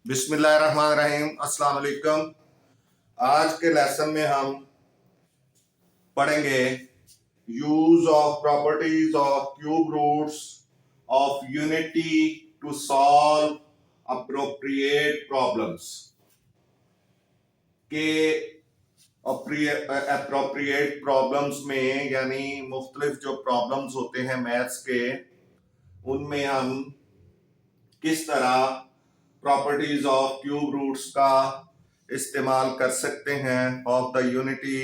बिस्मिल्लाहिर्रहमानिर्रहीम, अस्सलाम वालेकुम। आज के लेसन में हम पढ़ेंगे use of properties of cube roots of unity to solve appropriate problems के अप्रोप्रिएट प्रॉब्लम्स में, यानी मुख्तलिफ जो प्रॉब्लम्स होते हैं मैथ्स के, उनमें हम किस तरह प्रॉपर्टीज ऑफ क्यूब रूट्स का इस्तेमाल कर सकते हैं ऑफ द यूनिटी।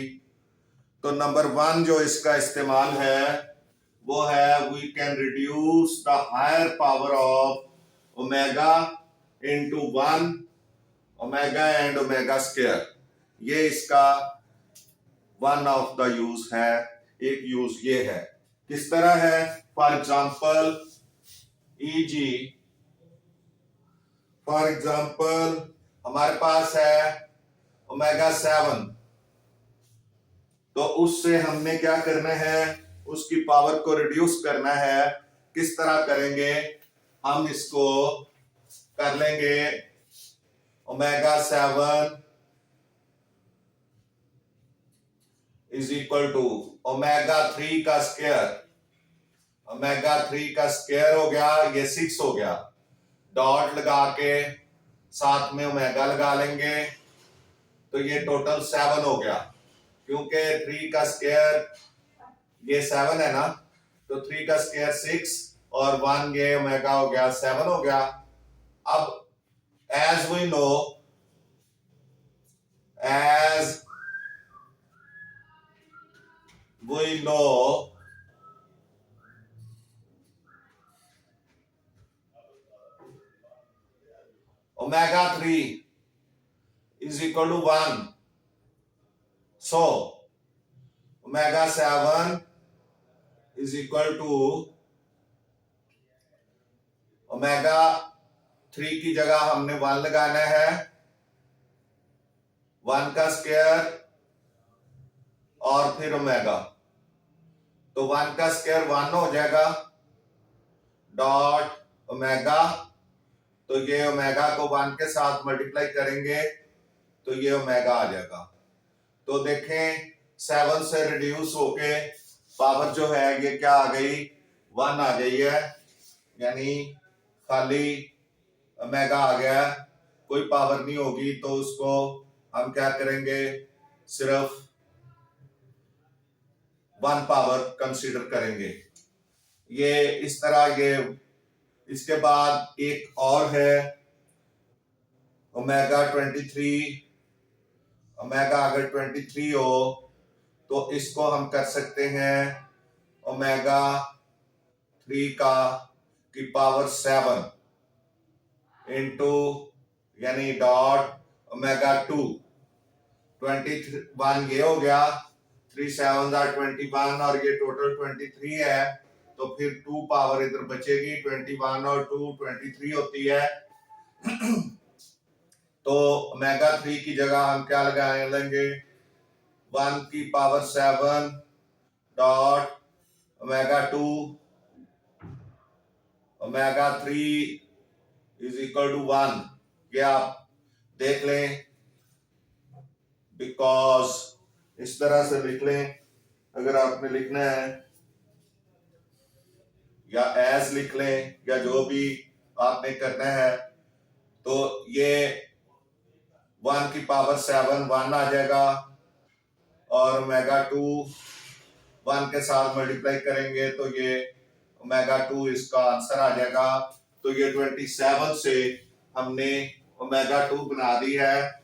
तो नंबर 1 जो इसका इस्तेमाल है वो है we can reduce the higher power of omega into 1 omega and omega square. ये इसका वन ऑफ द यूज है। एक यूज ये है, किस तरह है? फॉर एग्जाम्पल हमारे पास है ओमेगा 7, तो उससे हमने क्या करना है? उसकी पावर को रिड्यूस करना है। किस तरह करेंगे? हम इसको कर लेंगे omega 7 is equal to omega 3 का स्क्वायर। ओमेगा 3 का स्क्वायर हो गया, ये 6 हो गया। डॉट लगा के साथ में ओमेगा लगा लेंगे तो ये टोटल 7 हो गया, क्योंकि 3 का स्क्वायर ये 7 है ना, तो 3 का स्क्वायर 6 और 1 ये ओमेगा हो गया, 7 हो गया। अब as we know omega 3 is equal to 1, so omega 7 is equal to omega 3 की जगह हमने 1 लगाना है। 1 का स्क्वायर और फिर ओमेगा, तो 1 का स्क्वायर 1 हो जाएगा, डॉट ओमेगा, तो ये ओमेगा को 1 के साथ मल्टीप्लाई करेंगे तो ये ओमेगा आ जाएगा। तो देखें 7 से रिड्यूस होके पावर जो है ये क्या आ गई? 1 आ गई है, यानी खाली ओमेगा आ गया, कोई पावर नहीं होगी। तो उसको हम क्या करेंगे? सिर्फ 1 पावर कंसीडर करेंगे। ये इस तरह ये। इसके बाद एक और है ओमेगा 23। ओमेगा अगर 23 हो तो इसको हम कर सकते हैं ओमेगा 3 का की पावर 7 इंटू, यानी डॉट ओमेगा 2। 21 ये हो गया, 3 7 21 और ये टोटल 23 है, तो फिर 2 पावर इधर बचेगी। 21 और 2 23 होती है। तो ओमेगा 3 की जगह हम क्या लगाए लेंगे? 1 की power 7 dot omega 2 omega 3 is equal to 1। ये आप देख लें, बिकॉज इस तरह से लिख लें अगर आपने लिखना है, या एज लिख लें, या जो भी आपने करना है। तो ये 1 की पावर 7 1 आ जाएगा, और ओमेगा 2 1 के साथ मल्टीप्लाई करेंगे तो ये ओमेगा 2 इसका आंसर आ जाएगा। तो ये 27 से हमने ओमेगा 2 बना दी है।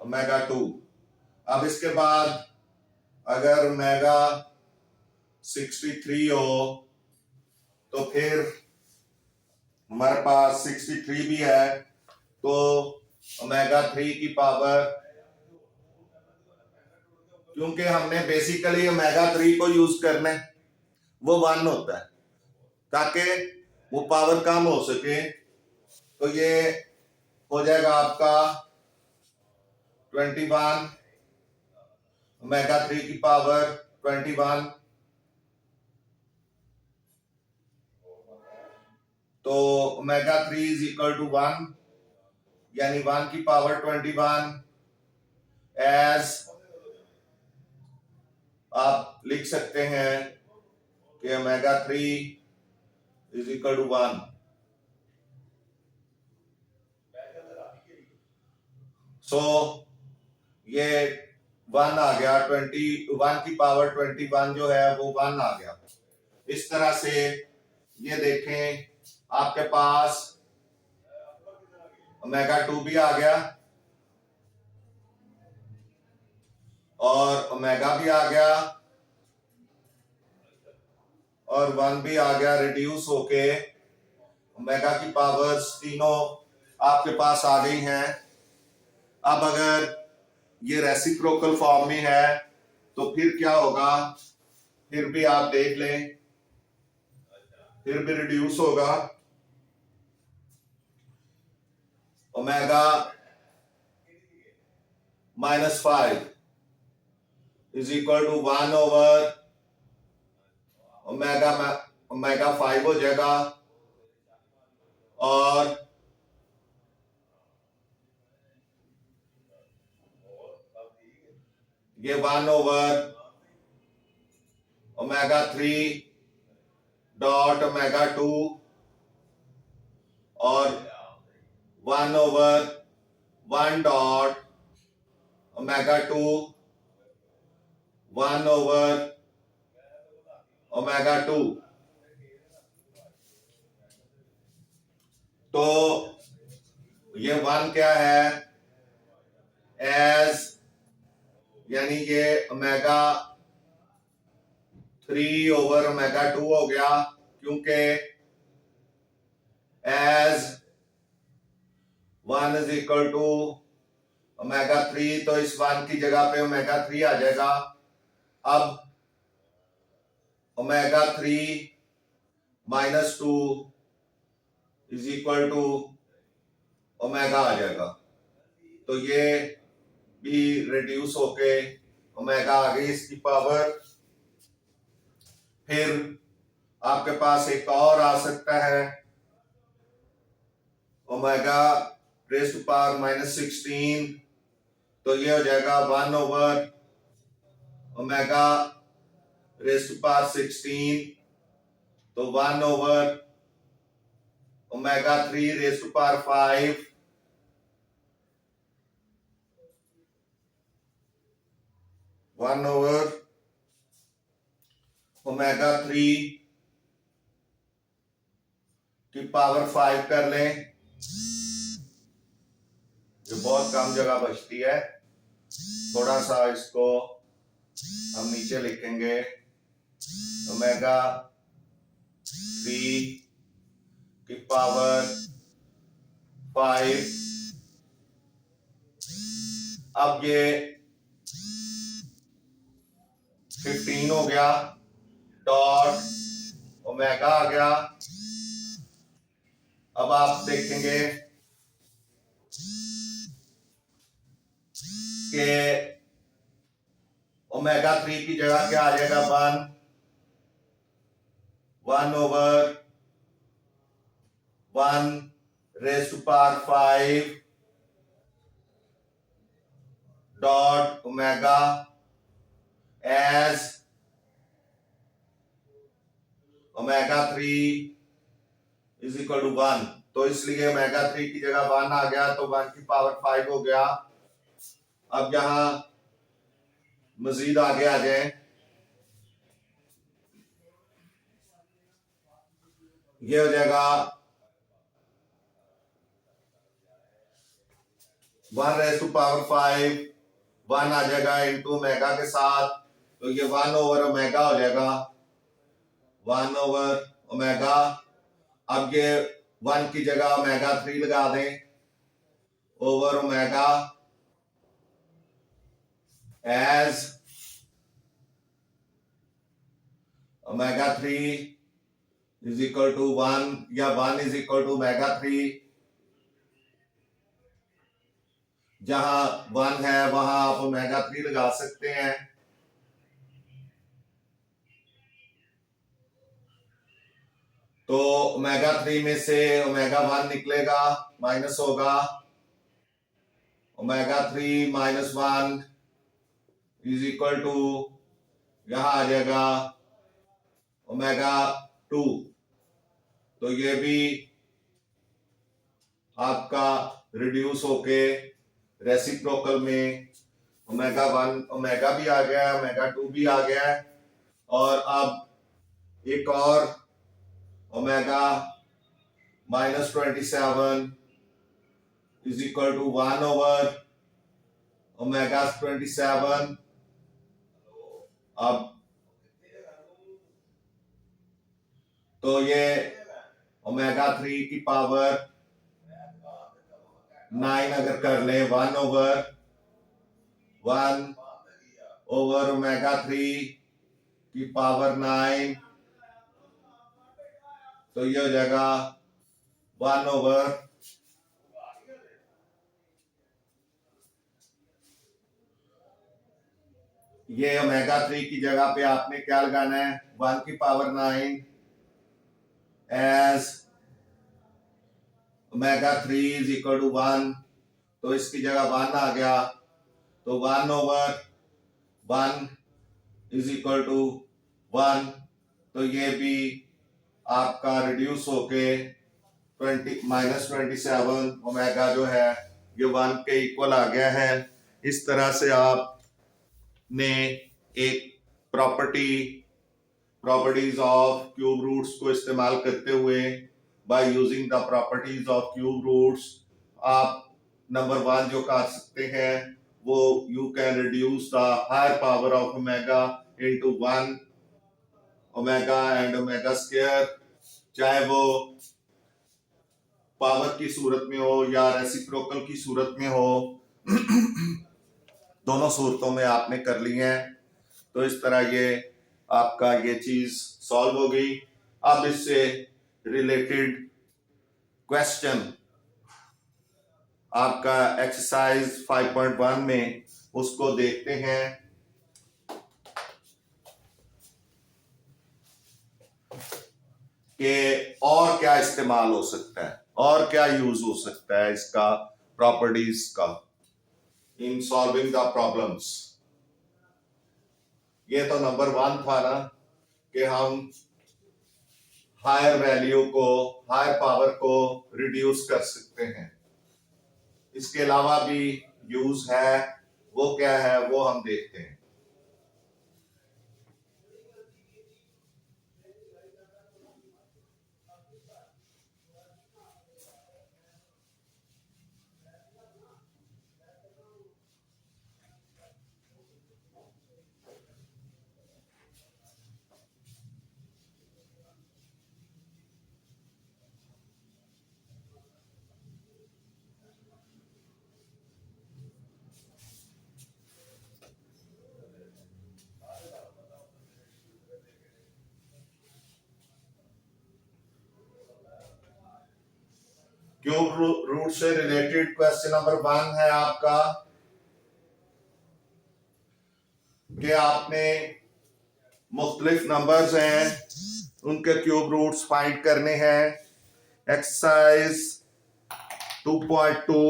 ओमेगा 2। अब इसके बाद अगर ओमेगा 63 हो तो फिर हमारे पास 63 भी है, तो ओमेगा 3 की पावर, क्योंकि हमने बेसिकली ओमेगा 3 को यूज करना है, वो 1 होता है ताकि वो पावर कम हो सके। तो ये हो जाएगा आपका 21 ओमेगा 3 की पावर 21, तो ओमेगा 3 इज इक्वल टू 1, यानी 1 की पावर 21 एज आप लिख सकते हैं कि omega 3 is equal to 1। So ये 1 आ गया, 21 की पावर 21 जो है वो 1 आ गया। इस तरह से ये देखें, आपके पास ओमेगा 2 भी आ गया और ओमेगा भी आ गया और 1 भी आ गया, रिड्यूस होके ओमेगा की पावर्स तीनों आपके पास आ गई हैं। अब अगर ये रेसिप्रोकल फॉर्म में है तो फिर क्या होगा, फिर भी आप देख लें, फिर भी रिड्यूस होगा। Omega -5 is equal to 1 over omega 5 हो जाएगा और ये 1 ओवर ओमेगा 3 डॉट ओमेगा 2 और 1 over 1 dot omega 2 1 over omega 2। तो ये 1 क्या है, एज यानी ये ओमेगा 3 ओवर ओमेगा 2 हो गया, क्योंकि as 1 is equal to omega 3, तो इस 1 की जगह पे ओमेगा 3 आ जाएगा। अब omega 3 -2 is equal to omega आ जाएगा, तो ये भी रिड्यूस होके ओमेगा आ गई इसकी पावर। फिर आपके पास एक और आ सकता है, ओमेगा रेज़ टू पावर -16, तो ये हो जाएगा 1 over omega raise to power 16, तो 1 over omega 3 raise to power 5, 1 over omega 3 की पावर 5 कर लें, जो बहुत कम जगह बचती है। थोड़ा सा इसको हम नीचे लिखेंगे, ओमेगा 3 की पावर 5। अब ये 15 हो गया, डॉट ओमेगा आ गया। अब आप देखेंगे कि ओमेगा 3 की जगह क्या आ जाएगा, 1 over 1 raise to power 5 dot omega as omega 3 is equal to 1, तो इसलिए ओमेगा 3 की जगह 1 आ गया, तो 1 की पावर 5 हो गया। अब यहां मजीद आगे आ जाए, ये हो जाएगा 1 रेज़ टू पावर 5, 1 आ जाएगा इनटू ओमेगा के साथ, तो ये 1 ओवर ओमेगा हो जाएगा, 1 ओवर ओमेगा। अब ये 1 की जगह ओमेगा 3 लगा दें, over omega as omega 3 is equal to 1, या 1 इज इक्वल टू ओमेगा 3। जहां 1 है वहां आप ओमेगा 3 लगा सकते हैं। तो ओमेगा 3 में से ओमेगा 1 निकलेगा, माइनस होगा, omega 3 minus 1 is equal to, यहां आ जाएगा ओमेगा 2। तो ये भी आपका रिड्यूस होके रेसिप्रोकल में ओमेगा 1 ओमेगा भी आ गया है, ओमेगा 2 भी आ गया है, और अब एक और omega -27 is equal to 1 over omega 27। अब तो ये ओमेगा 3 की पावर 9 अगर कर ले, 1 ओवर ओमेगा 3 की पावर 9, तो ये हो जाएगा 1 ओवर ये ओमेगा 3 की जगह पे आपने क्या लगाना है, 1 की power 9 as omega 3 is equal to 1, तो इसकी जगह 1 आ गया, तो 1 ओवर 1 इज इक्वल टू 1, तो ये भी आपका रिड्यूस होके 27 ओमेगा जो है ये 1 के इक्वल आ गया है। इस तरह से आपने एक प्रॉपर्टीज ऑफ क्यूब रूट्स को इस्तेमाल करते हुए, by using the properties of cube roots, आप नंबर 1 जो कर सकते हैं वो you can reduce the higher power of omega into 1 omega and omega square, चाहे वो पावर की सूरत में हो या रेसिप्रोकल की सूरत में हो। दोनों सूरतों में आपने कर ली है। तो इस तरह ये आपका ये चीज सॉल्व हो गई। अब इससे रिलेटेड क्वेश्चन आपका एक्सरसाइज 5.1 में उसको देखते हैं कि और क्या इस्तेमाल हो सकता है और क्या यूज हो सकता है इसका, प्रॉपर्टीज का, इन सॉल्विंग द प्रॉब्लम्स। ये तो नंबर 1 था ना कि हम हायर वैल्यू को, हायर पावर को रिड्यूस कर सकते हैं। इसके अलावा भी यूज है, वो क्या है वो हम देखते हैं। क्यूब रूट से रिलेटेड क्वेश्चन नंबर 1 है आपका कि आपने मुख्तलिफ नंबर्स हैं उनके क्यूब रूट्स फाइंड करने हैं। Exercise 2.2,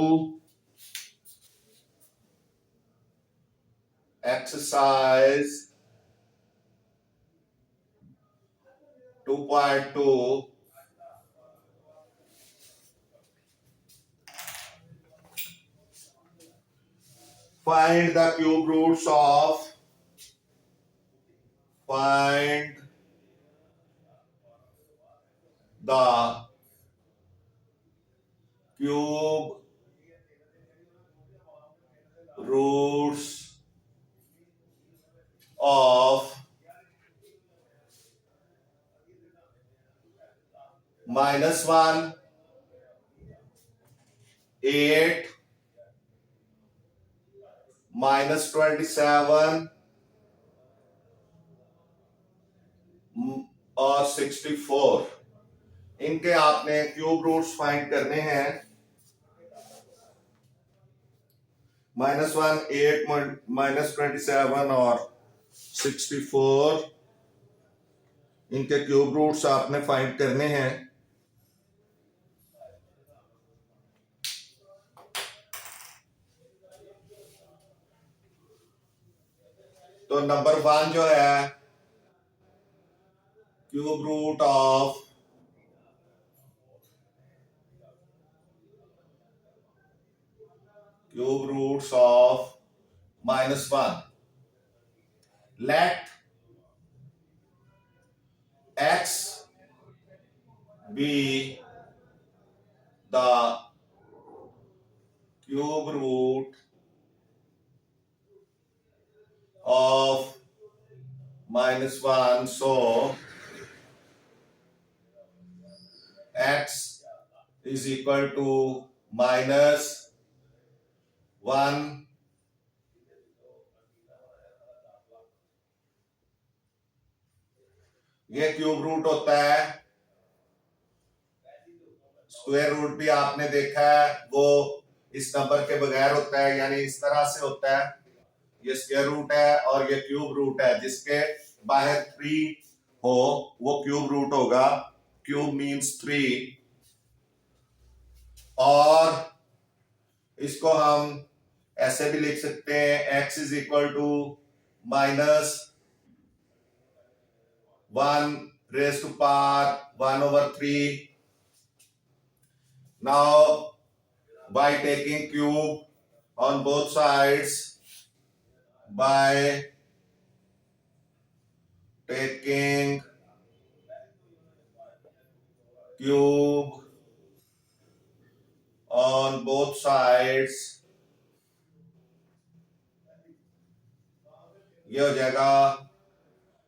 exercise 2.2 find the cube roots of find the cube roots of -1, 8, -27 और 64। इनके आपने क्यूब रूट्स फाइंड करने हैं। -1, 8, -27 और 64। इनके क्यूब रूट्स आपने फाइंड करने हैं। तो नंबर 1 जो है cube root of cube roots of -1, let x be the cube root of -1, so x is equal to -1 ये क्यूब रूट होता है। स्क्वायर रूट भी आपने देखा है, वो इस नंबर के बगैर होता है, यानी इस तरह से होता है। ये स्क्वायर रूट है और ये क्यूब रूट है, जिसके बाहर 3 हो वो क्यूब रूट होगा। Cube means 3। और इसको हम ऐसे भी लिख सकते हैं, x is equal to -1 raised to power 1/3. Now by taking cube on both sides, by taking cube on both sides, ये हो जाएगा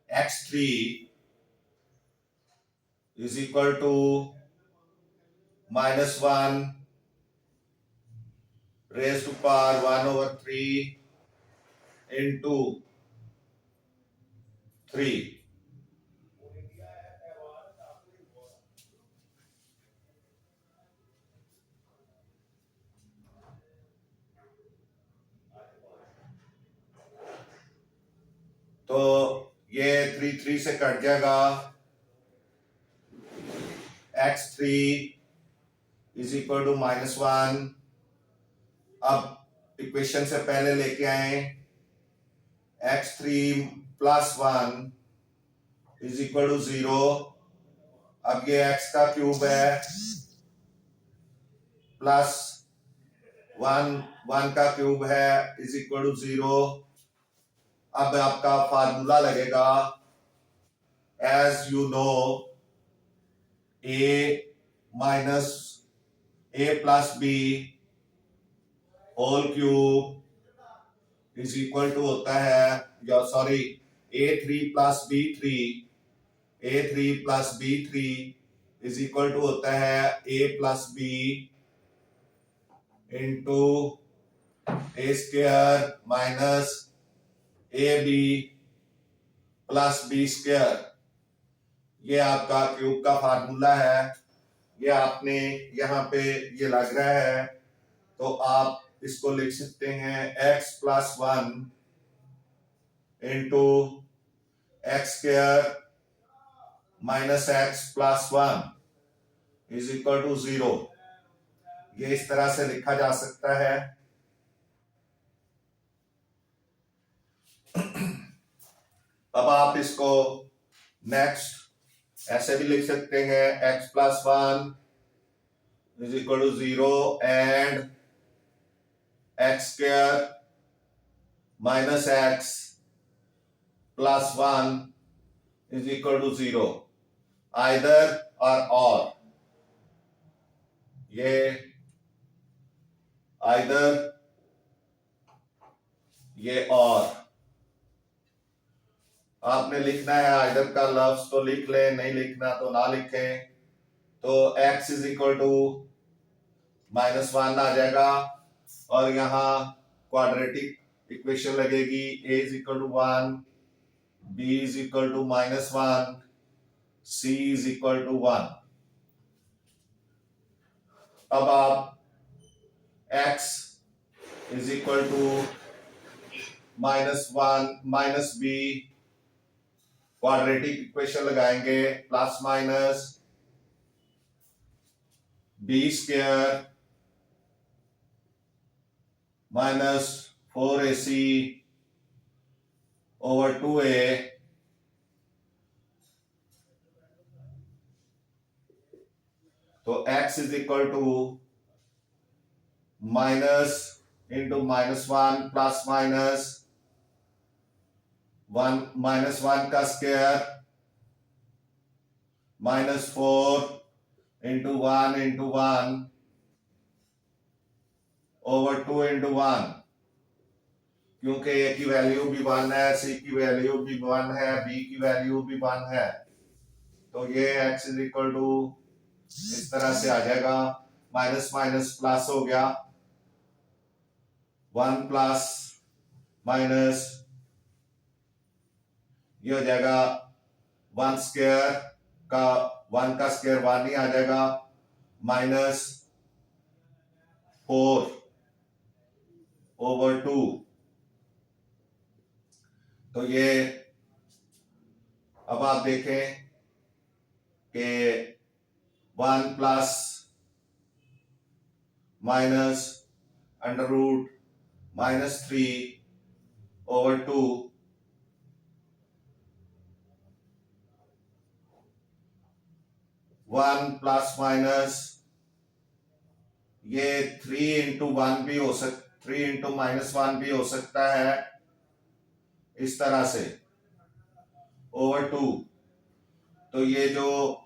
x3 is equal to -1 raised to power 1/3 into 3. तो ये 3 से कट जाएगा। x3 is equal to -1। अब equation से पहले लेके आए, x3 + 1 इज इक्वल टू 0। अब ये x का क्यूब है, प्लस 1 का क्यूब है, इज इक्वल टू 0। अब आपका फार्मूला लगेगा, as you know, a+b whole cube is equal to होता है, या sorry, a3 + b3 is equal to होता है a+b into a² minus ab + b²। ये आपका क्यूब का फार्मूला है। ये आपने यहाँ पे ये लग रहा है, तो आप इसको लिख सकते हैं x + 1 into x² minus x + 1 is equal to 0। ये इस तरह से लिखा जा सकता है। अब आप इसको नेक्स्ट ऐसे भी लिख सकते हैं, x + 1 is equal to 0 and x² minus x + 1 is equal to 0। Either और ये आइदर ये और आपने लिखना है, आइदर का लफ्ज तो लिख ले, नहीं लिखना तो ना लिखें। तो x इज इक्वल टू -1 आ जाएगा और यहाँ क्वाड्रेटिक इक्वेशन लगेगी, a is equal to 1, b is equal to -1, c is equal to 1। अब आप x is equal to -1 - b quadratic equation लगाएंगे, plus minus B square minus 4ac over 2a तो x is equal to minus into -1 plus minus 1 -1 का square -4 into 1 over 2 into 1, क्योंकि ए की value भी 1 है, सी की वैल्यू भी 1 है, बी की वैल्यू भी 1 है, तो ये x इज इक्वल टू इस तरह से आ जाएगा, माइनस माइनस प्लस हो गया, 1 प्लस माइनस ये हो जाएगा 1 स्क्वायर का 1 का स्क्वायर 1 ही आ जाएगा, -4 ओवर 2, तो ये अब आप देखें कि 1 plus minus under root -3 over 2 1 plus minus ये 3 इंटू 1 भी हो सकता, 3 इंटू -1 भी हो सकता है इस तरह से ओवर 2, तो ये जो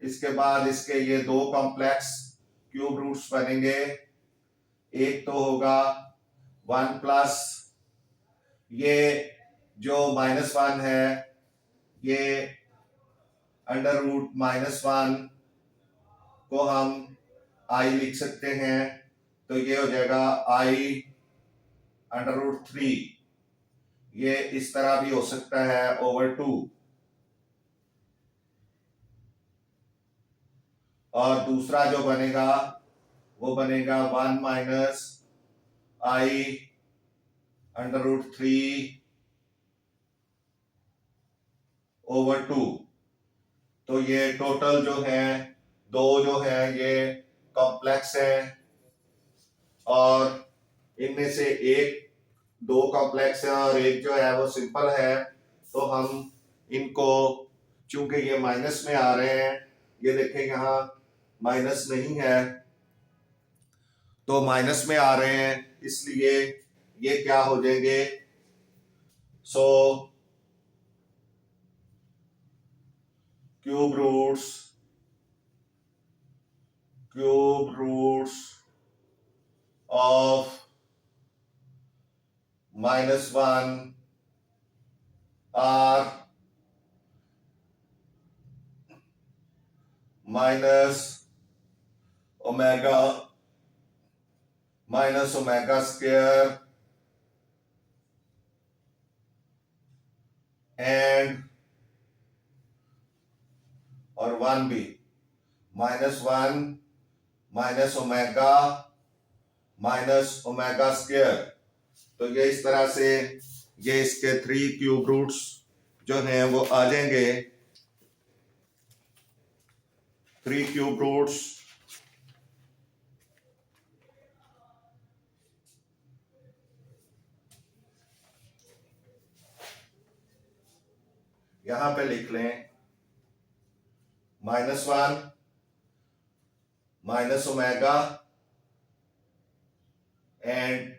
इसके बाद इसके ये दो कॉम्प्लेक्स क्यूब रूट्स बनेंगे, एक तो होगा 1 प्लस ये जो -1 है ये अंडर रूट -1 को हम आई लिख सकते हैं, तो ये हो जाएगा आई अंडर रूट 3, ये इस तरह भी हो सकता है ओवर 2, और दूसरा जो बनेगा वो बनेगा 1 minus I under root 3 over 2, तो ये टोटल जो है दो जो है ये कॉम्प्लेक्स है, और इनमें से एक दो कॉम्प्लेक्स है और एक जो है वो सिंपल है, तो हम इनको चूंकि ये माइनस में आ रहे हैं, ये देखें यहाँ माइनस नहीं है तो माइनस में आ रहे हैं, इसलिए ये क्या हो जाएंगे, so cube roots of -1 are minus omega square and और 1 भी -1 ओमेगा स्क्वायर, तो ये इस तरह से ये इसके 3 क्यूब रूट्स जो हैं वो आ जाएंगे, 3 क्यूब रूट्स यहां पे लिख लें, -1 ओमेगा एंड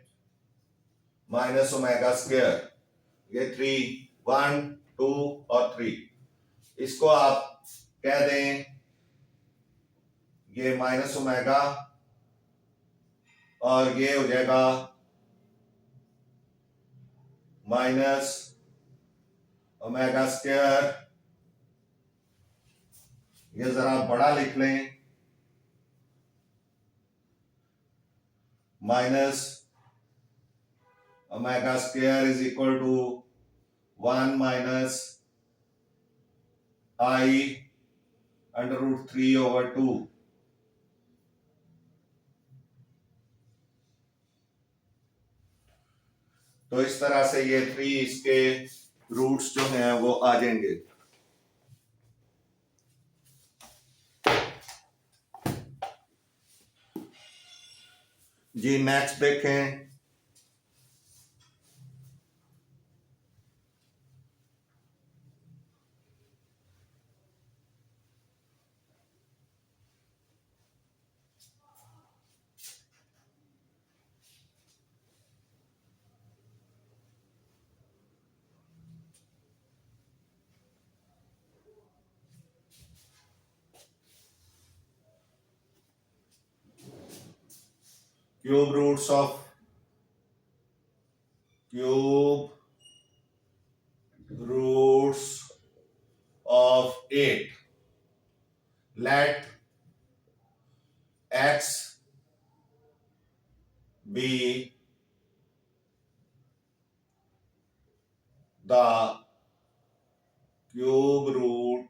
ओमेगा स्क्वायर, ये 3 1 2 और 3, इसको आप कह दें ये ओमेगा और ये हो जाएगा ओमेगा स्क्वायर, ये जरा बड़ा लिख लें, omega square is equal to 1 minus I under root 3 over 2, तो इस तरह से ये 3 इसके रूट्स जो हैं वो आ जाएंगे। जी नेक्स्ट देखें। cube roots of cube roots of 8. Let x be the cube root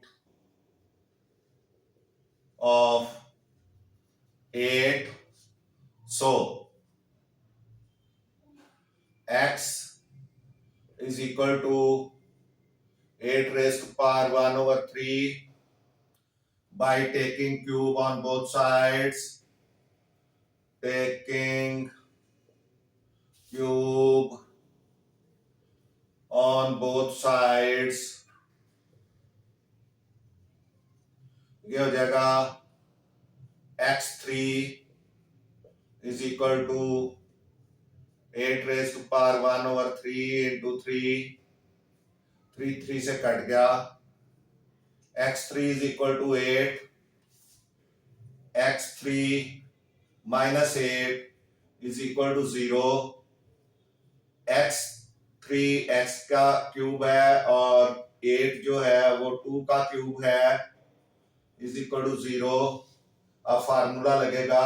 of 8. So x is equal to 8 raised to power 1 over 3 by taking cube on both sides. Taking cube on both sides, ये हो जाएगा x3 is equal to 8 raised to power 1 over 3 into 3. 3 से cut गया। x3 is equal to 8. x3 minus 8 is equal to 0. x3 x का cube है और 8 जो है वो 2 का क्यूब है, is equal to 0. अब फार्मूला लगेगा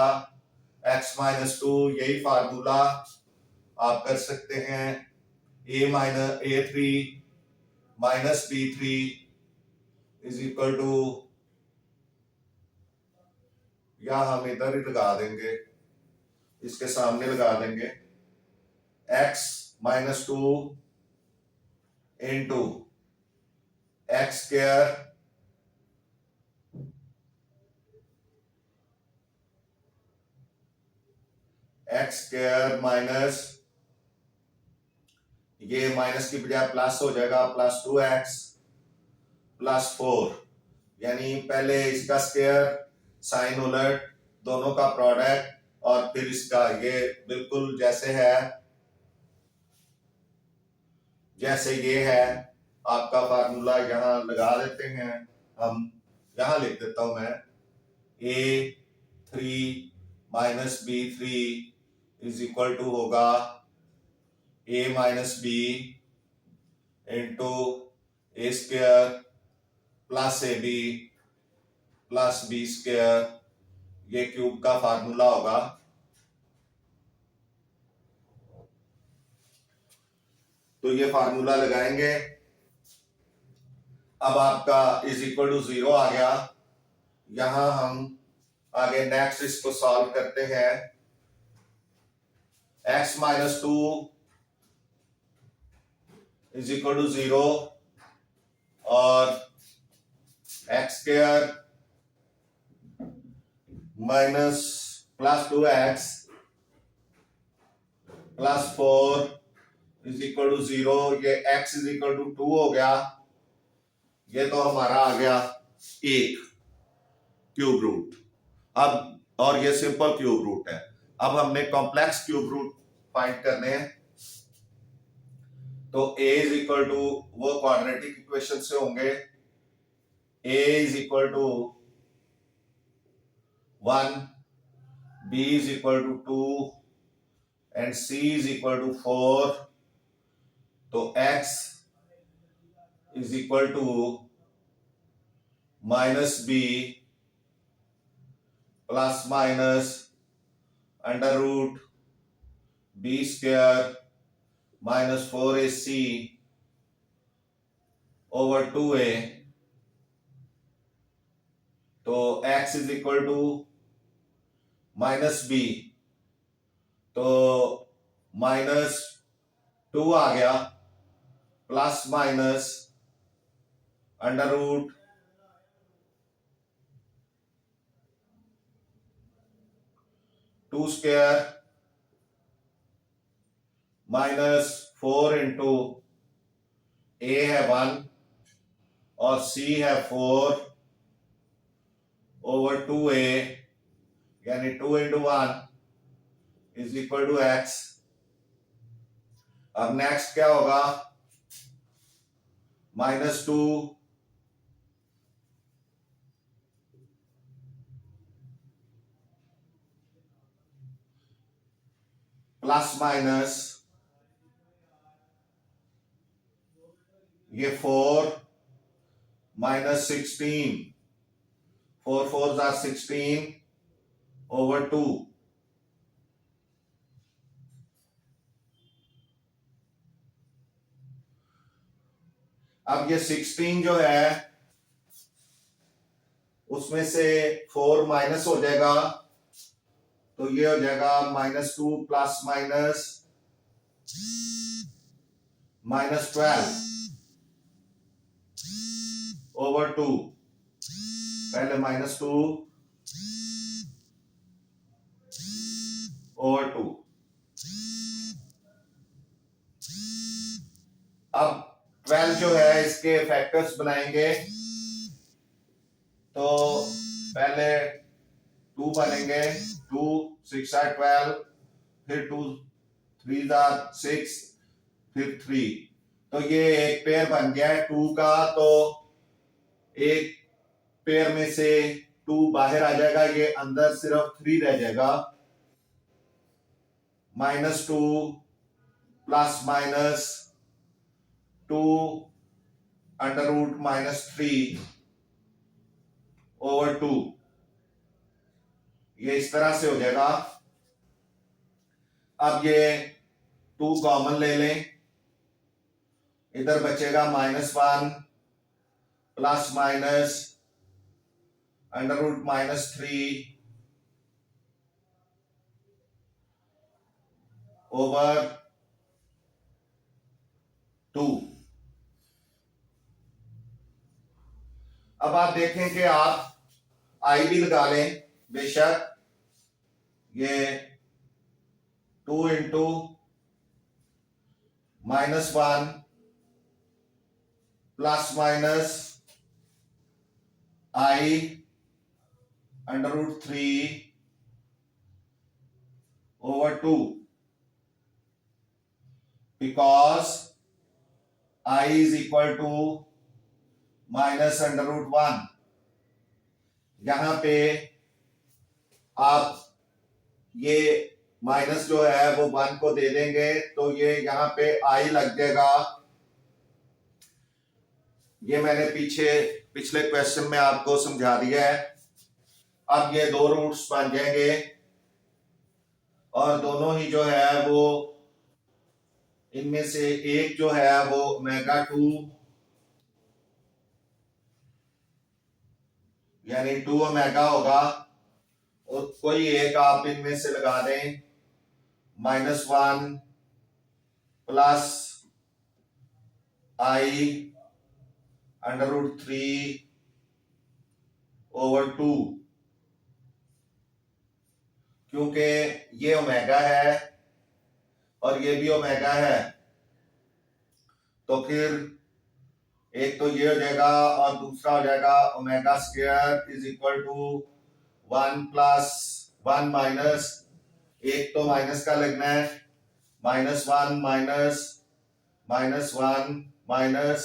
x माइनस 2, यही फार्मूला आप कर सकते हैं। a3 minus b3 is equal to, या हम इधर ही लगा देंगे, इसके सामने लगा देंगे, x minus 2 into X square minus, ये माइनस की बजाय प्लस हो जाएगा, प्लस 2x प्लस 4, यानी पहले इसका स्क्वायर साइन उलट, दोनों का प्रोडक्ट, और फिर इसका, ये बिल्कुल जैसे है, जैसे ये है आपका फार्मूला यहां लगा देते हैं हम। यहां लिख देता हूं मैं, a3 minus b3 is equal to होगा a minus b into A square plus A B plus B square, ये क्यूब का फार्मूला होगा। तो ये फार्मूला लगाएंगे। अब आपका इज इक्वल टू 0 आ गया। यहां हम आगे नेक्स्ट इसको सॉल्व करते हैं। x minus 2 is equal to 0 और X square minus plus 2x plus 4 is equal to 0, ये x इज इक्वल टू 2 हो गया। ये तो हमारा आ गया एक क्यूब रूट। अब, और ये सिंपल क्यूब रूट है। अब हमने कॉम्प्लेक्स क्यूब रूट फाइंड करने हैं। तो a इज इक्वल टू, वो क्वाड्रेटिक इक्वेशन से होंगे, a is equal to 1, b is equal to 2 and c is equal to 4। तो x is equal to minus b plus minus under root b square minus 4ac over 2a। तो x is equal to minus b, तो minus 2 आ गया plus minus under root two square minus 4 into A है 1 और सी है 4 over 2a, यानी 2 into 1 is equal to X. अब next क्या होगा, -2 प्लस माइनस ये 4 माइनस 16, 4 4s are 16 ओवर 2। अब ये 16 जो है उसमें से 4 माइनस हो जाएगा, तो ये हो जाएगा -2 प्लस माइनस 12 ओवर 2। पहले -2 ओवर 2। अब 12 जो है इसके फैक्टर्स बनाएंगे, तो पहले 2 बनेंगे, 2 6 are 12, फिर 2 3 are 6, फिर 3। तो ये एक पेयर बन गया है 2 का, तो एक पेयर में से 2 बाहर आ जाएगा, ये अंदर सिर्फ 3 रह जाएगा। -2 plus minus 2 under root -3 over 2, ये इस तरह से हो जाएगा। अब ये 2 कॉमन ले लें, इधर बचेगा -1 plus minus under root -3 over 2। अब आप देखें कि आप आई भी लगा लें, बेशक ये 2 into -1 plus minus I under root 3 over 2, because I is equal to minus under root 1। यहां पे आप ये माइनस जो है वो 1 को दे देंगे, तो ये यहां पे I लग जाएगा। ये मैंने पिछले क्वेश्चन में आपको समझा दिया है। अब ये 2 रूट्स बन जाएंगे और दोनों ही जो है वो इनमें से एक जो है वो ω2 यानी 2ω होगा, और कोई एक आप इनमें से लगा दें, -1 plus I under root 3 over 2, क्योंकि ये ओमेगा है और ये भी ओमेगा है, तो फिर एक तो ये हो जाएगा और दूसरा हो जाएगा omega square is equal to 1 plus 1 minus, एक तो माइनस का लगना है, -1 -1 minus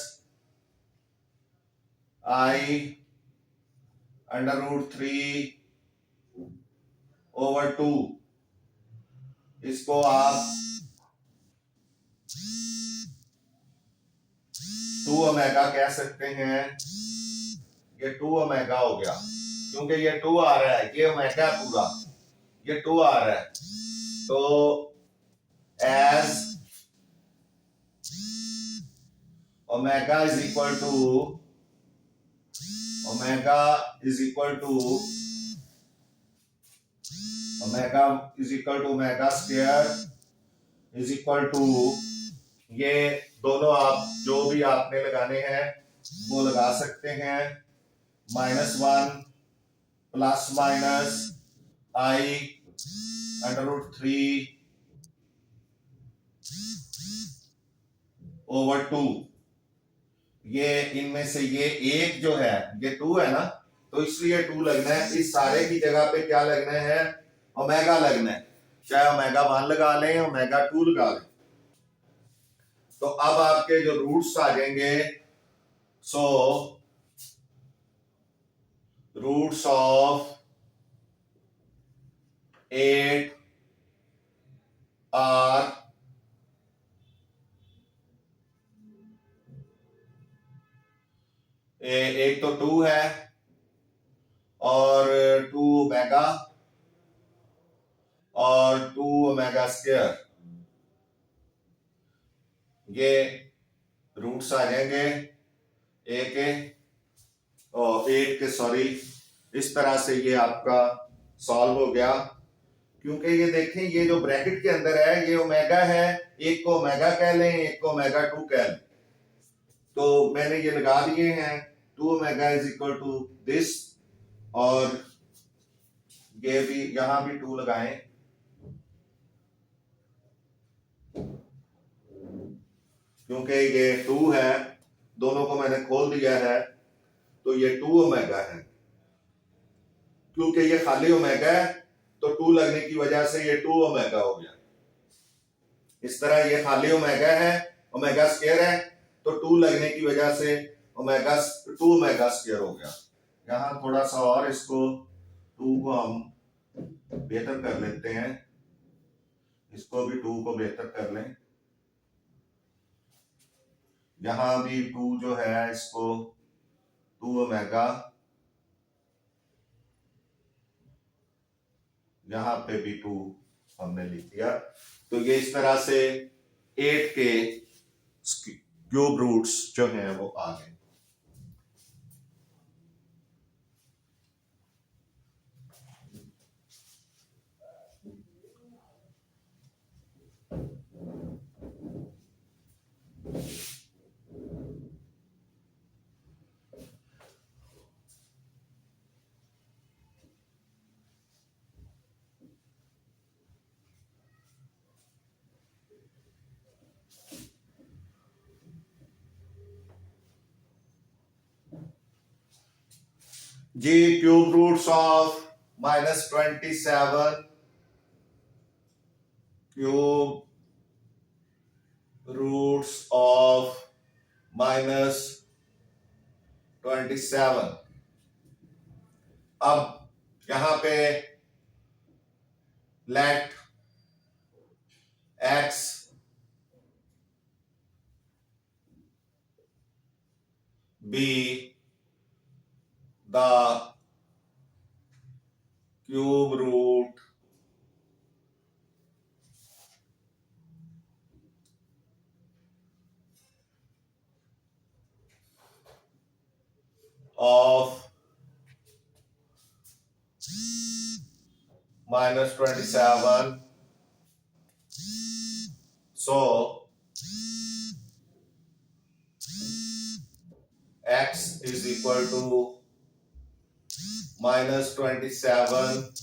I under root 3 over 2। इसको आप 2 ओमेगा कह सकते हैं। ये 2 ओमेगा हो गया, क्योंकि ये 2 आ रहा है, ये ओमेगा पूरा, ये 2 आ रहा है, तो as omega is equal to omega square is equal to ये दोनों आप जो भी आपने लगाने हैं वो लगा सकते हैं। -1 प्लस माइनस आई √3 ओवर 2। ये इनमें से ये एक जो है ये 2 है ना, तो इसलिए 2 लगना है। इस सारे की जगह पे क्या लगना है? ओमेगा लगना है। चाहे ओमेगा 1 लगा लें, ओमेगा 2 लगा लें। तो अब आपके जो रूट्स आ जाएंगे, सो रूट्स ऑफ 8 आर एक तो 2 है और 2 ओमेगा और 2 ओमेगा स्क्वायर, ये रूट्स आ जाएंगे ए के और 8 के, सॉरी। इस तरह से ये आपका सॉल्व हो गया। क्योंकि ये देखें, ये जो ब्रैकेट के अंदर है ये ओमेगा है, एक को ओमेगा कह लें, एक को ओमेगा 2 कह लें। तो मैंने ये लगा दिए हैं 2 omega is equal to this, और ये भी यहां भी 2 लगाएं, क्योंकि ये 2 है, दोनों को मैंने खोल दिया है, तो ये 2 ओमेगा है। क्योंकि ये खाली ओमेगा है तो 2 लगने की वजह से ये 2 ओमेगा हो गया। इस तरह ये खाली ओमेगा है, ओमेगा स्क्वायर है, तो 2 लगने की वजह से ओमेगा 2 ओमेगा स्क्वायर हो गया। यहां थोड़ा सा और इसको 2 को हम बेहतर कर लेते हैं, इसको भी 2 को बेहतर कर लें। यहां भी 2 जो है इसको 2 ओमेगा, यहां पे भी 2 हमने लिख दिया। तो ये इस तरह से 8 के क्यूब रूट्स जो हैं वो आ गए। जी, cube roots of -27, cube roots of -27। अब यहां पे let x be the cube root of -27. So x is equal to -27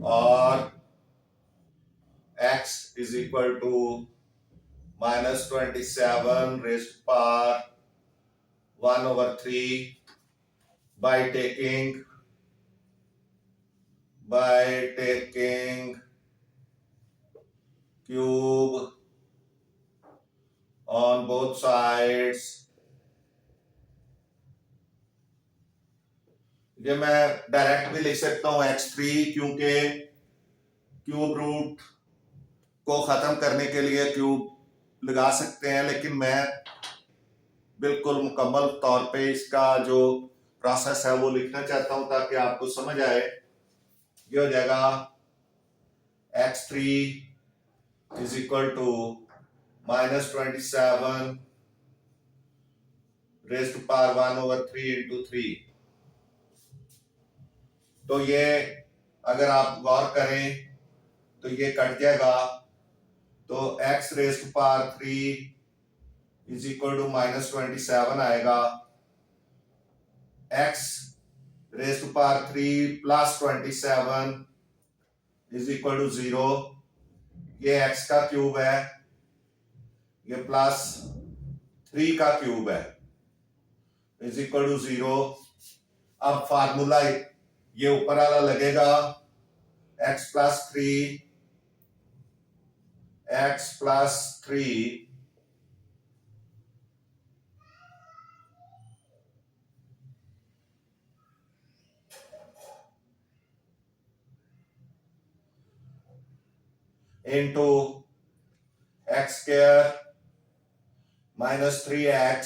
or x is equal to -27 raised to power 1/3 by taking cube on both sides। ये मैं direct भी लिख सकता हूं x3, क्योंकि क्यूब रूट को खत्म करने के लिए क्यूब लगा सकते हैं, लेकिन मैं बिल्कुल मुकम्मल तौर पे इसका जो प्रोसेस है वो लिखना चाहता हूं ताकि आपको समझ आए। ये हो जाएगा x3 is equal to -27 raise to power 1/3 into 3। तो ये अगर आप गौर करें तो ये कट जाएगा, तो x raise to power 3 is equal to -27 आएगा। x raise to power 3 plus 27 is equal to 0। ये x का क्यूब है, ये प्लस 3 का क्यूब है, इज इक्वल टू 0। अब फार्मूला ये ऊपर वाला लगेगा, x plus 3 into x square minus 3x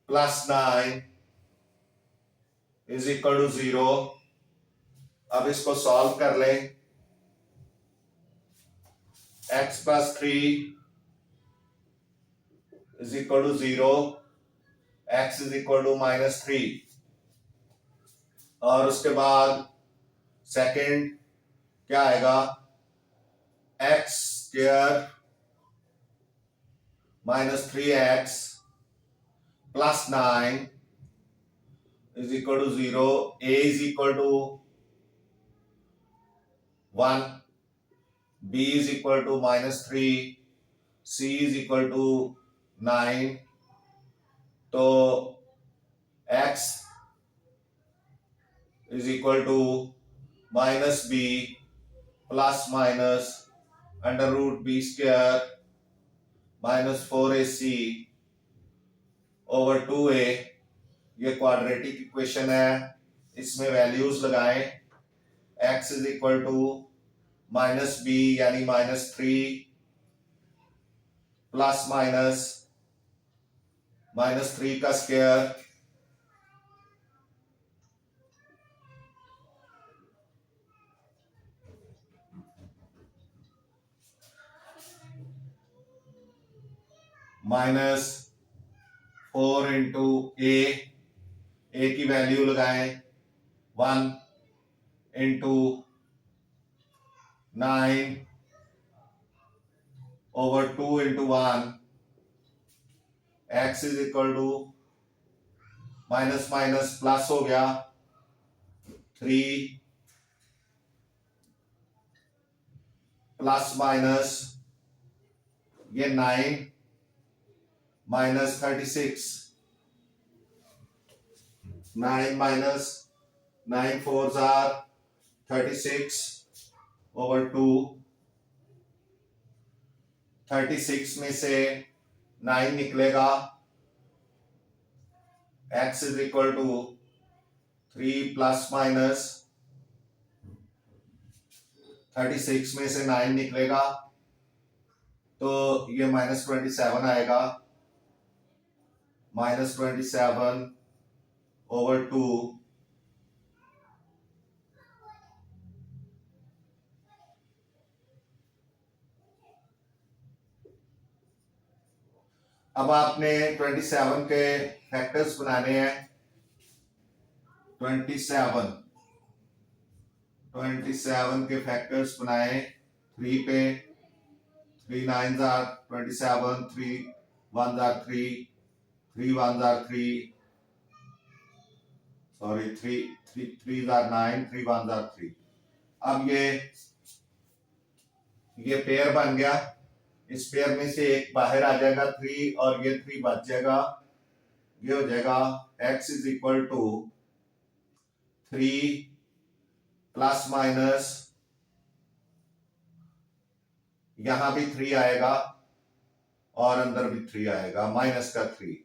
plus 9 is equal to 0। अब इसको सॉल्व कर लें। x plus 3 is equal to 0, x is equal to -3, और उसके बाद सेकंड क्या आएगा, x square minus 3x plus 9 is equal to 0, a is equal to 1, b is equal to -3, c is equal to 9। तो x is equal to minus b plus minus under root B square minus 4ac over 2a। ये quadratic equation है, इसमें values लगाएं। x is equal to minus B यानी -3 plus -3 का square -4 into A की value लगाएं 1 into 9 over 2 into 1। x is equal to minus minus plus हो गया 3 प्लस माइनस ये 9 minus 36, 9 minus 9 4s are 36 over 2। 36 में से 9 निकलेगा, x is equal to 3 plus minus 36 में से 9 निकलेगा तो ये -27 आएगा। -27 ओवर 2 अब आपने 27 के फैक्टर्स बनाने हैं। 27 के फैक्टर्स बनाए 3 पे, 3 9s are 27, 3 1s are 3, 3 1s are 3, sorry 3 are 9, 3 1s are 3। अब ये पेयर बन गया, इस पेयर में से एक बाहर आ जाएगा 3 और ये 3 बच जाएगा। ये हो जाएगा x is equal to 3 plus minus, यहां भी 3 आएगा और अंदर भी 3 आएगा, माइनस का 3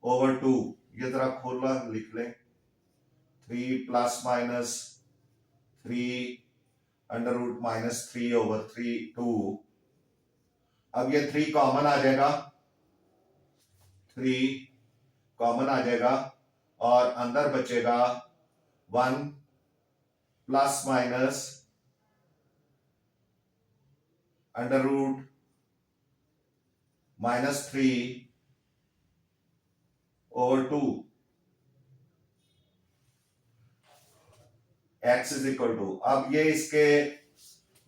ओवर 2। ये जरा खोला लिख ले, 3 plus minus 3 under root -3 over 3 2। अब ये 3 कॉमन आ जाएगा, 3 कॉमन आ जाएगा और अंदर बचेगा 1 plus minus under root -3 over 2, x is equal to, अब ये इसके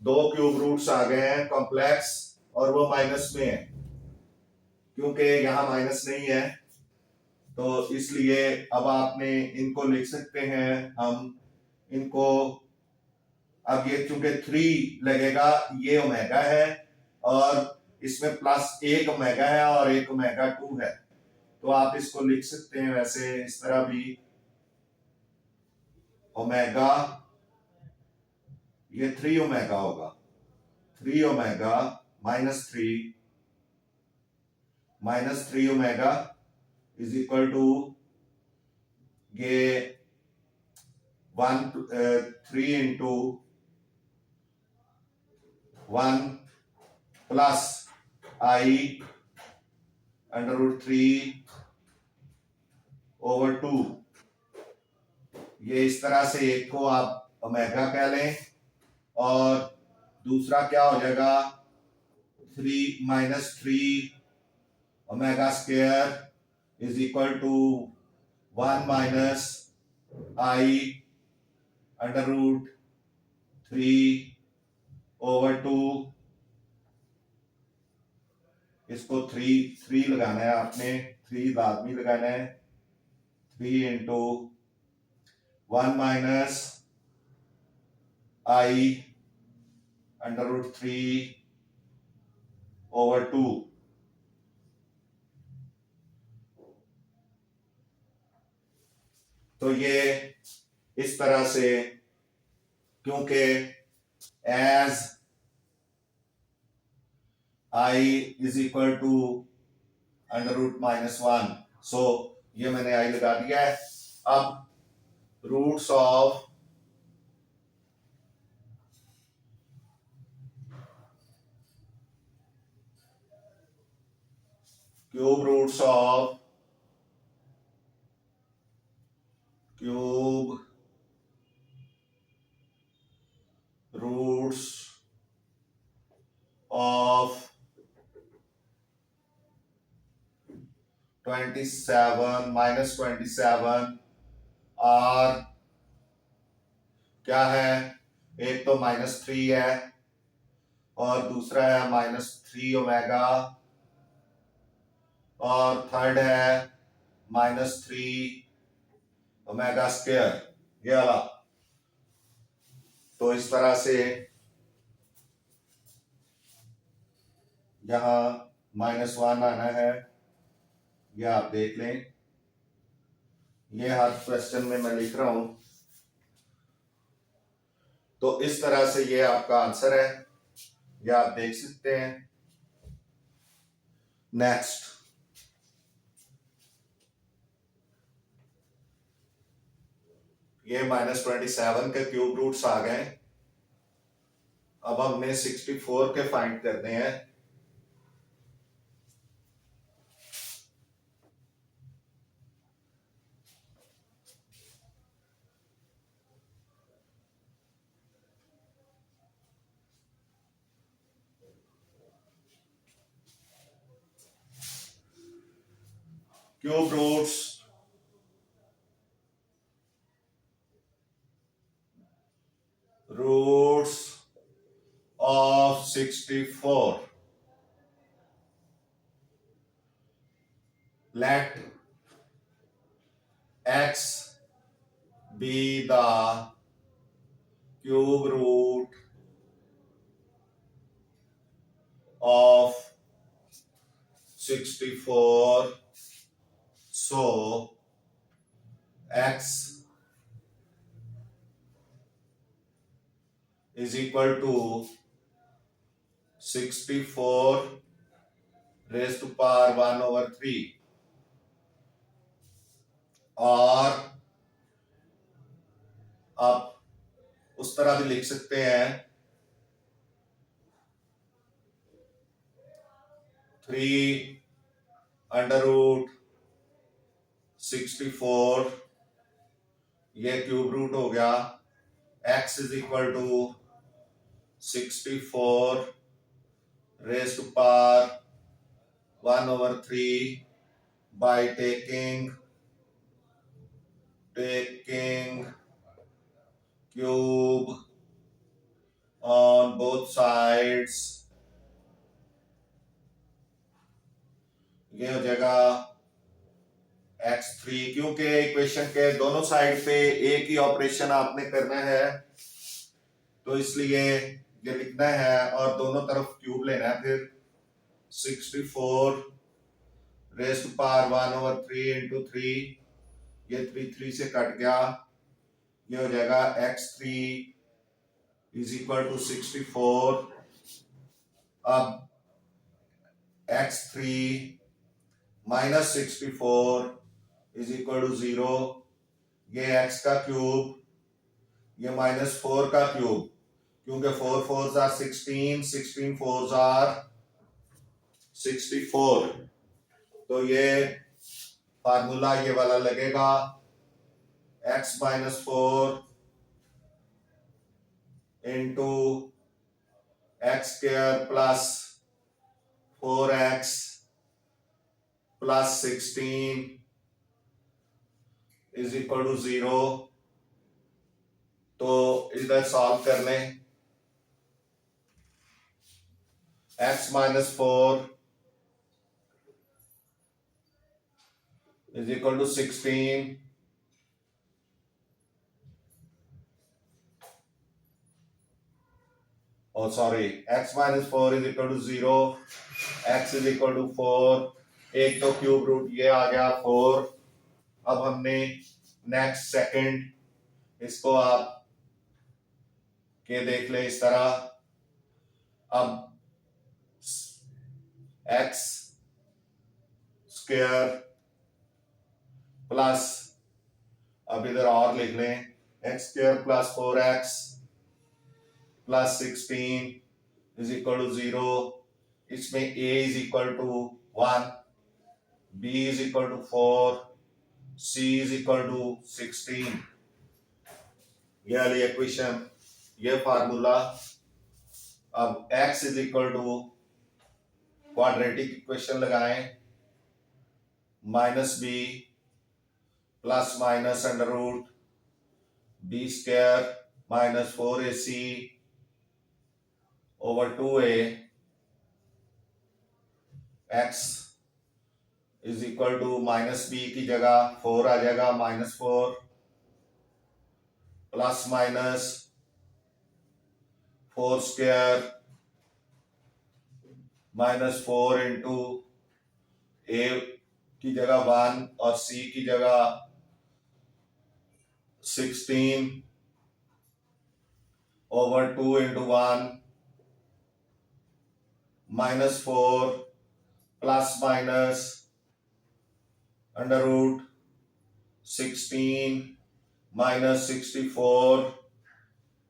दो क्यूब रूट्स आ गए हैं कॉम्प्लेक्स और वो माइनस में है, क्योंकि यहां माइनस नहीं है तो इसलिए अब आपने इनको लिख सकते हैं हम इनको। अब ये चूंकि 3 लगेगा, ये ओमेगा है और इसमें प्लस एक ओमेगा है और एक ओमेगा 2 है, तो आप इसको लिख सकते हैं वैसे इस तरह भी, ओमेगा, ये 3 ओमेगा होगा, 3 omega minus three omega is equal to ये 3 into 1 plus I under root 3 over 2। ये इस तरह से एक को आप ओमेगा कह लें और दूसरा क्या हो जाएगा, 3 minus 3 omega square is equal to 1 minus I under root 3 over 2। इसको 3 लगाना है आपने, 3 लाजमी लगाना है, 3 into 1 minus I under root 3 over 2। तो ये इस तरह से, क्योंकि as I is equal to under root -1, so ये मैंने आई लगा दिया है। अब roots of cube roots of cube roots of 27 minus 27 और क्या है, एक तो -3 है और दूसरा है -3 ओमेगा और थर्ड है -3 ओमेगा स्क्वायर, ये वाला। तो इस तरह से यहां -1 आना है, ये आप देख लें, ये हर क्वेश्चन में मैं लिख रहा हूं। तो इस तरह से ये आपका आंसर है, ये आप देख सकते हैं। नेक्स्ट, ये -27 के क्यूब रूट्स आ गए। अब हमने 64 के फाइंड करने हैं। Cube roots of 64, let x be the cube root of 64, so x is equal to 64 raised to power 1/3, और आप उस तरह भी लिख सकते हैं 3 अंडर रूट 64, ये क्यूब रूट हो गया, x is equal to 64 raised to power 1/3 by taking taking cube on both sides, ये हो जाएगा x3, क्योंकि इक्वेशन के दोनों साइड पे एक ही ऑपरेशन आपने करना है तो इसलिए ये लिखना है और दोनों तरफ क्यूब लेना है। फिर 64 रेज़ टू पावर 1/3 इंटू 3, ये 3 से कट गया, ये हो जाएगा x3 इज इक्वल टू 64। अब x3 minus 64 is equal to 0, ये x का क्यूब, ये -4 का क्यूब, क्योंकि 4 4s आर 16, 16 4s आर 64, तो ये फार्मूला ये वाला लगेगा x -4 into X square plus 4x plus 16 is equal to 0। तो इधर सॉल्व कर लें, x -4 is equal to 16, oh sorry, x -4 is equal to 0, x is equal to 4, एक तो क्यूब रूट ये आ गया 4। अब हमने नेक्स्ट सेकंड इसको आप के देख ले इस तरह, अब x स्क्वायर प्लस, अब इधर और लिख लें x square plus 4x plus 16 is equal to 0। इसमें a is equal to 1, b is equal to 4, c is equal to 16, ये वाली इक्वेशन, ये फार्मूला। अब x is equal to quadratic equation लगाएं, minus B plus minus under root B square minus 4ac over 2a, x is equal to minus B की जगह 4 आ जाएगा, -4 plus minus 4 square -4 into A की जगह 1 और सी की जगह 16 over 2 into 1, -4 plus minus under root 16 minus 64,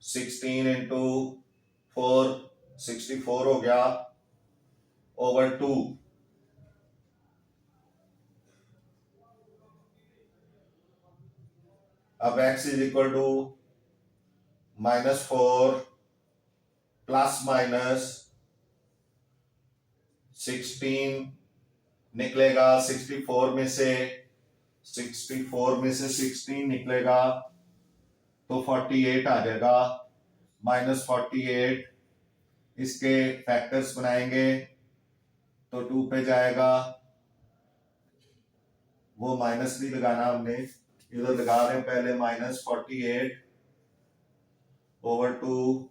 16 into 4, 64 हो गया ओवर 2। अब x is equal to -4 plus minus 16 निकलेगा, 64 में से 16 निकलेगा तो 48 आ जाएगा, -48, इसके फैक्टर्स बनाएंगे तो 2 पे जाएगा, वो माइनस नहीं लगाना हमने, इधर लगा रहे हैं पहले -48 ओवर 2,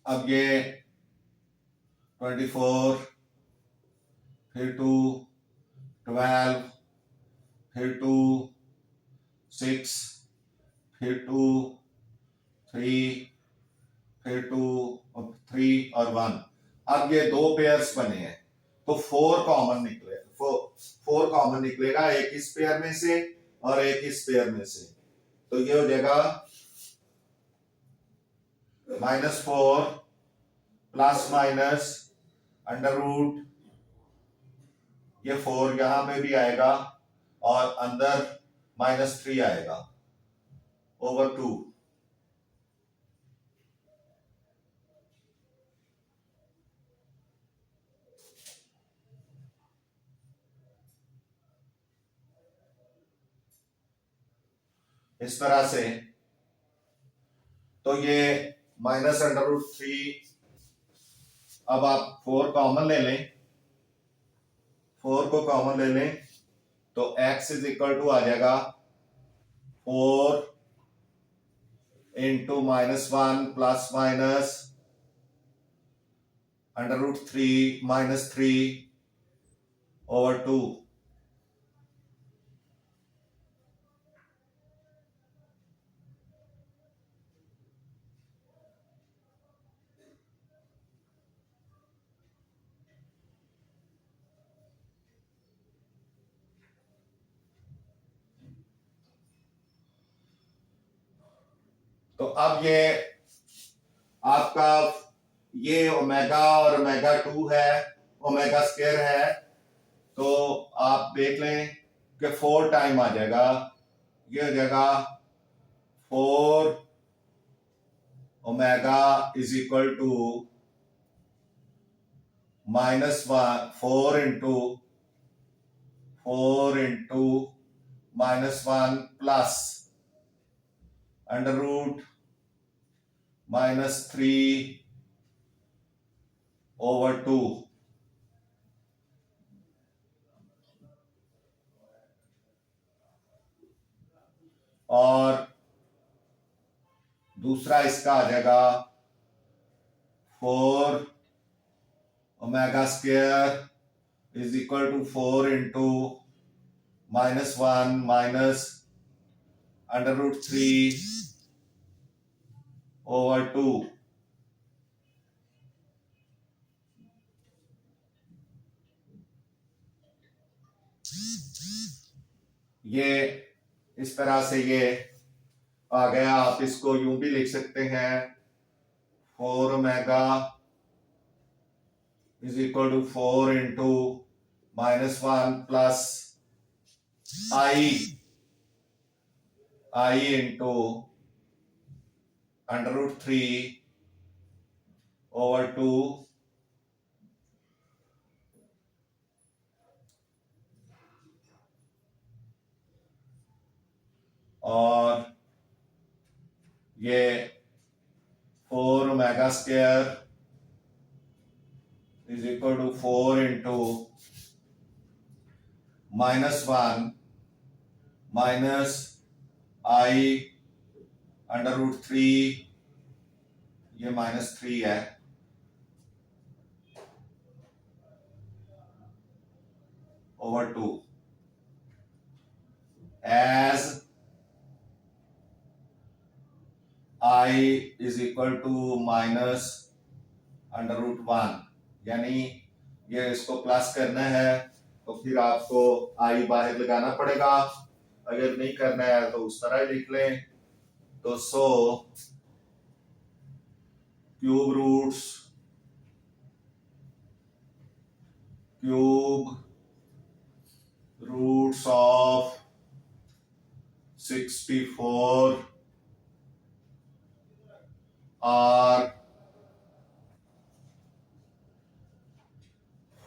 अब ये 24 फिर 2 12 फिर 2 6 फिर 2 3 फिर 2 3 और 1। अब ये 2 पेयर्स बने हैं तो 4 कॉमन निकले, 4 कॉमन निकलेगा, एक इस पेयर में से और एक इस पेयर में से, तो ये हो जाएगा -4 प्लस माइनस अंडर रूट, ये 4 यहां पे भी आएगा और अंदर -3 आएगा ओवर 2। इस तरह से। तो ये -√3, अब आप 4 कॉमन ले लें, 4 को कॉमन ले लें तो x इज इक्वल टू आ जाएगा 4 इंटू -1 प्लस माइनस √3 -3/2। तो अब ये आपका ये ओमेगा और ओमेगा 2 है, ओमेगा स्क्वायर है, तो आप देख लें कि 4 टाइम आ जाएगा, ये हो जाएगा 4 omega is equal to -1 4 into -1 plus √ -3/2। और दूसरा इसका आ जाएगा 4 omega square is equal to 4 into -1 minus √3/2। ये इस तरह से ये आ गया। आप इसको यूं भी लिख सकते हैं 4 omega is equal to 4 into -1 plus i into √3/2। और ये 4 omega square is equal to 4 into -1 minus i √3, ये -3 है, /2 as I is equal to -√1। यानी ये इसको प्लस करना है तो फिर आपको आई बाहर लगाना पड़ेगा, अगर नहीं करना है तो उस तरह ही लिख लें। तो cube roots of 64 are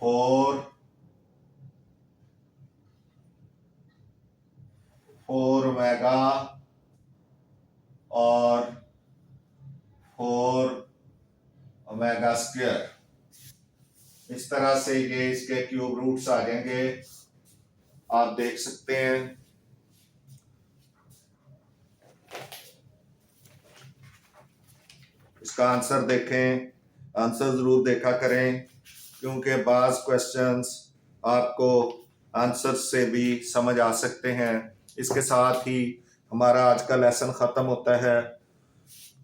4 omega और 4 ओमेगा स्क्वायर। इस तरह से ये इसके क्यूब रूट्स आ जाएंगे, आप देख सकते हैं। इसका आंसर देखें, आंसर जरूर देखा करें, क्योंकि बाज क्वेश्चंस आपको आंसर से भी समझ आ सकते हैं। इसके साथ ही हमारा आज का लेसन ख़त्म होता है।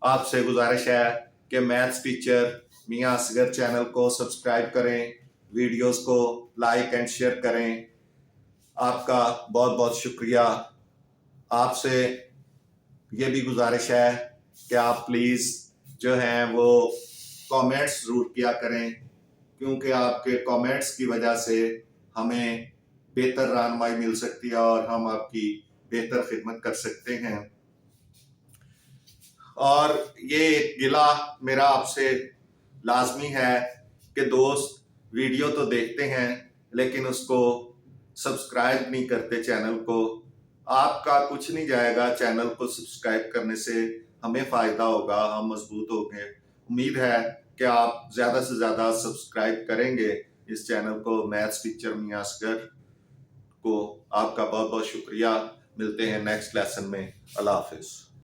आपसे गुजारिश है कि मैथ्स टीचर मियां असगर चैनल को सब्सक्राइब करें, वीडियोस को लाइक एंड शेयर करें। आपका बहुत बहुत शुक्रिया। आपसे ये भी गुजारिश है कि आप प्लीज़ जो हैं वो कमेंट्स ज़रूर किया करें, क्योंकि आपके कमेंट्स की वजह से हमें बेहतर रहनुमाई मिल सकती है और हम आपकी बेहतर खिदमत कर सकते हैं। और ये एक गिला मेरा आपसे लाजमी है कि दोस्त वीडियो तो देखते हैं लेकिन उसको सब्सक्राइब नहीं करते चैनल को। आपका कुछ नहीं जाएगा, चैनल को सब्सक्राइब करने से हमें फायदा होगा, हम मजबूत होंगे। उम्मीद है कि आप ज्यादा से ज्यादा सब्सक्राइब करेंगे इस चैनल को, मैथ्स टीचर मियां असगर को। आपका बहुत बहुत शुक्रिया। मिलते हैं नेक्स्ट लेसन में। अल्लाह हाफिज।